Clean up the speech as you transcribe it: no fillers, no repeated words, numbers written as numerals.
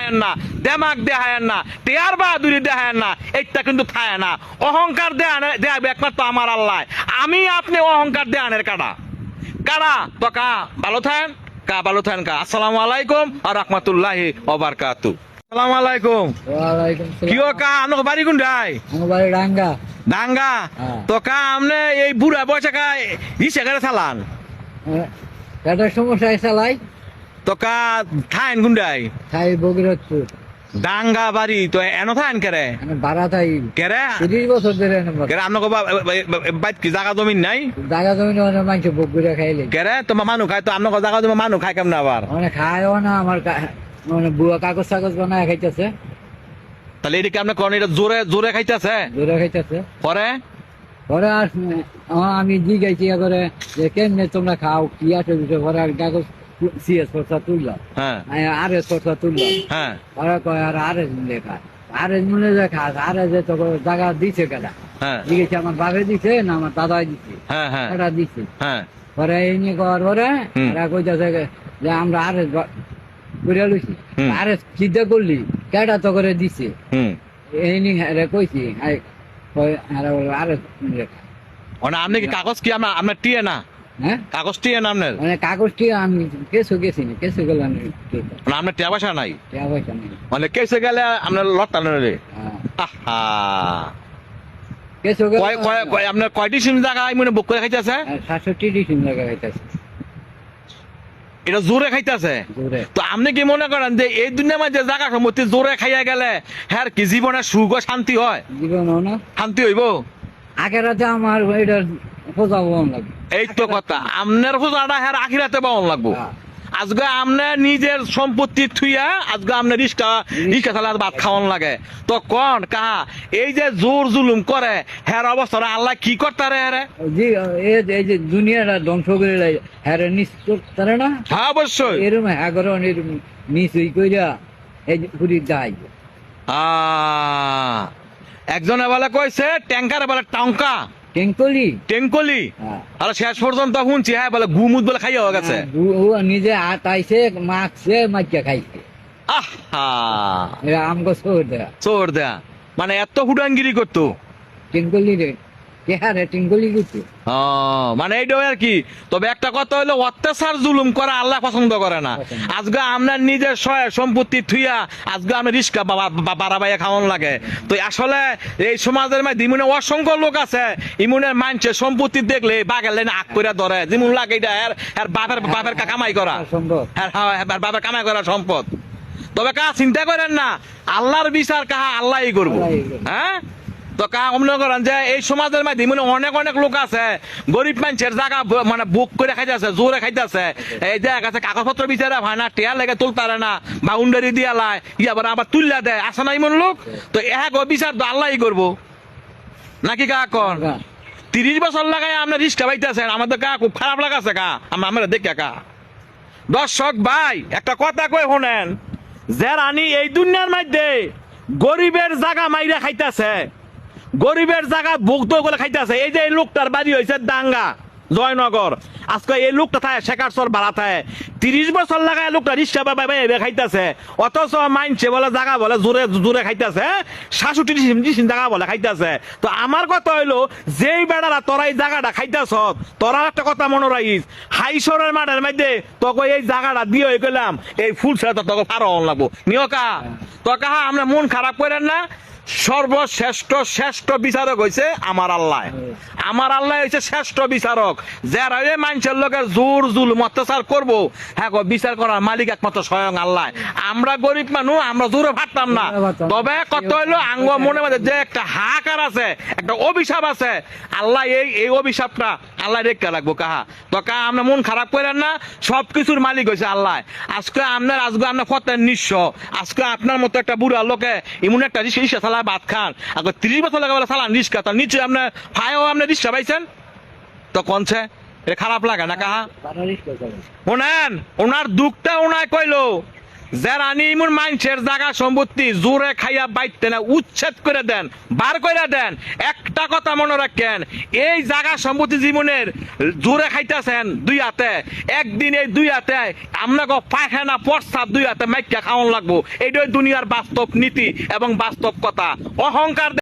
দেখায়েন না, দেমাগ দেখায়েন না, টেয়ার বাহাদুরি দেখায়েন না, এইটা কিন্তু থায় না। অহংকার দেখাবে একমাত্র আমার আল্লাহ। আমি আপনি অহংকার দেয়ানের কাটা কারা তো কা ভালো থাকেন, কা ভালো থাকেন কা। আসসালামু আলাইকুম আর রাহমাতুল্লাহি ওয়া বারাকাতু। আসসালামু আলাইকুম। ওয়ালাইকুম সালাম। কিও কা আনো বাড়ি কোনটাই? আমার বাড়ি ডাঙ্গা। ডাঙ্গা। হ্যাঁ। তো কা আমনে এই বুড়া বয়সে কা ইসে করে চালান পেটের সমস্যা চালাই। তো কা থাইন কোনটাই? থাই বগিরথপুর। ডাঙ্গা বাড়ি তো এনো থাইন কেরে আমি ভাড়া থাই কেরে 30 বছর ধরে এনে কেরে আমনে বাইত কি জায়গা জমি নাই জায়গা জমি অনেক মানুষ বগুড়া খাইলে কেরে তোমার মানুষ খায় তো আমনে জায়গা জমি মানুষ খায় কেমন আবার মানে খায়ও না আমার মানে বুয়া কাগজ টাগজ বানায় খাইতেছে। তাহলে এদিকে আপনি কোন এটা জোরে জোরে খাইতেছে দূরে খাইতেছে পরে পরে আর আমি জিজ্ঞাসি করে যে কেমনে তোমরা খাও কি আছে বিষয় পরে আর কাগজ সিএস খরচা তুললাম, হ্যাঁ আর এস খরচা তুললাম। হ্যাঁ পরে কয় আর এস লেখা আর এস মনে যে খাস আর এস তো জায়গা দিছে কেনা হ্যাঁ জিজ্ঞেস আমার বাপে দিছে না আমার দাদাই দিছে, হ্যাঁ হ্যাঁ এটা দিছে। হ্যাঁ পরে এই নিয়ে করার পরে হুম। এরা কইতাছে যে আমরা আর এস করে লইছি, হুম। আর এস চিন্তা করলি কেটা তো করে দিছে হুম এই নিয়ে এরা কইছি আর এস লেখা। মানে আপনি কি কাগজ কি আপনার টিয়ে না হ্যাঁ কাগজ টিয়ে না আপনার মানে কাগজটি আমি কেসও গেছি না, কেসও গেলাম মানে আপনার টিয়া পয়সা নাই পয়সা নেই। মানে কেসে গেলে আপনার লড়তা রে হ্যাঁ। আহা কেসও কয় কয় কয় আপনার কয়টি সিম জায়গা মনে বুক করে খাইতেছে 67 ডিসিম লাগা হইতাছে এটা জোরে খাইতেছে জোরে। তো আপনি কি মনে করেন যে এই দুনিয়ার মধ্যে জায়গা সম্পত্তি জোরে খাইয়া গেলে হ্যাঁ কি জীবনে সুখ ও শান্তি হয়? জীবন না শান্তি হইব? আগের রাতে আমার এটা খোঁজা বন লাগে। এই তো কথা আপনার খোঁজাটা হ্যাঁ আখিরাতে পাওয়ান লাগবো। হ্যাঁ। আজকে আপনার নিজের সম্পত্তি থুইয়া আজকে আপনার রিক্সা চালার ভাত খাওয়ান লাগে তো কোন কাহা এই যে জোর জুলুম করে হ্যাঁ অবস্থা আল্লাহ কি করতারে হ্যাঁ জি এই যে দুনিয়াটা ধ্বংস করে হ্যাঁ নিশ্চয় তারে না। হ্যাঁ অবশ্যই এরম এগারো এরম নিচুই কইরা এই যে পুরি যায় একজনে বলে কইছে ট্যাঙ্কার বলে টঙ্কা টেঙ্কলি। টেঙ্কলি হ্যাঁ। আর শেষ পর্যন্ত শুনছি হ্যাঁ বলে গুমুদ বলে খাইয়া হয়ে গেছে ও নিজে আটাইছে মাখছে মাইকা খাইছে আহা এরা আমগো শোর দেয়া চোর দেয়া মানে এত হুডাঙ্গিরি করতো টিঙ্কলি রে কে টিঙ্কলি করছে। মানে এইটাও আর কি। তবে একটা কথা হইলো অত্যাচার জুলুম করা আল্লাহ পছন্দ করে না। আজকে আপনার নিজের সম্পত্তি থুইয়া আজকে আমরা রিস্কা বাড়াবাইয়া খাওয়ান লাগে। তো আসলে এই সমাজের মধ্যে ইমনে অসংখ্য লোক আছে ইমনের মানুষের সম্পত্তি দেখলে বাগের লাইনে আগ করে ধরে যেমন লাগে এটা এর বাপের কামাই করা বাপের কামাই করা সম্পদ। তবে কা চিন্তা করেন না আল্লাহর বিচার কাহা আল্লাহই করবো। হ্যাঁ তো কা মনে করেন যে এই সমাজের মধ্যে মানে অনেক অনেক লোক আছে গরিব মানুষের জায়গা মানে বুক করে খাইতেছে জোরে খাইতেছে এই যে কাছে কাগজপত্র বিচারে হয় না টেয়ার লেগে তুলতারে না বাউন্ডারি দিয়া লাই আবার তুললা দেয় আসে না এমন লোক। তো এক বিচার তো আল্লাহই করবো নাকি কা কন 30 বছর লাগাই আমরা রিস্কা পাইতেছেন আমাদের কা খুব খারাপ লাগাছে কা আমরা দেখে কা। দর্শক ভাই একটা কথা কই শোনেন যে রানী এই দুনিয়ার মধ্যে গরিবের জায়গা মাইরা খাইতেছে গরিবের জায়গা ভুক্ত করে খাইতেছে। এই যে এই লোকটার বাড়ি হয়েছে ডাঙ্গা জয়নগর আজকে এই লোকটা থাকে শেখারচর ভাড়া থাকে 30 বছর লাগায় লোকটা রিক্সা খাইতেছে অথচ মাইনছে বলে জায়গা বলে জোরে জোরে খাইতেছে 67 জায়গা বলে খাইতেছে। তো আমার কথা হইলো যেই বেড়ারা তোরা এই জায়গাটা খাইতেছ তোরা একটা কথা মনে রাখিস হাইসরের মাঠের মধ্যে তোকে এই জায়গাটা দিয়ে হয়ে গেলাম এই ফুল ছেড়ে তোকে ফারো লাগবো নিয়কা তো কাহা আমরা মন খারাপ করেন না। সর্বশ্রেষ্ঠ শ্রেষ্ঠ বিচারক হয়েছে আমার আল্লাহ। আমার আল্লাহ হয়েছে শ্রেষ্ঠ বিচারক যারা এই মানুষের লোকের জোর জুলুম অত্যাচার করবো হ্যাঁ বিচার করার মালিক একমাত্র স্বয়ং আল্লাহ। আমরা গরিব মানুষ আমরা জোরে ভাবতাম না। তবে কত হইলো আঙ্গ মনে মধ্যে যে একটা হাহাকার আছে একটা অভিশাপ আছে আল্লাহ এই অভিশাপটা আল্লাহ রেখে রাখবো কাহা তো কা আমরা মন খারাপ করেন না সবকিছুর মালিক হয়েছে আল্লাহ। আজকে আপনার ফতের নিঃস্ব আজকে আপনার মতো একটা বুড়া লোকে এমন একটা রিক্সা চালা ভাত খান আগে 30 বছর লাগে বলে চালান রিক্সা তার নিচে আপনার ভাইও আপনার রিক্সা পাইছেন তো কনছে এটা খারাপ লাগে না কাহা। শোনেন ওনার দুঃখটা ওনায় কইলো যারা নিমুন মানুষের জায়গা সম্পত্তি জোরে খাইয়া বাইতে না উচ্ছেদ করে দেন, বার করে দেন। একটা কথা মনে রাখেন, এই জায়গা সম্পত্তি জীবনের জোরে খাইতেছেন দুই হাতে, একদিন এই দুই হাতে আপনাকে পায়খানা প্রস্তাব দুই হাতে মাইকা খাওয়ান লাগবো। এইটাই দুনিয়ার বাস্তব নীতি এবং বাস্তব কথা। অহংকার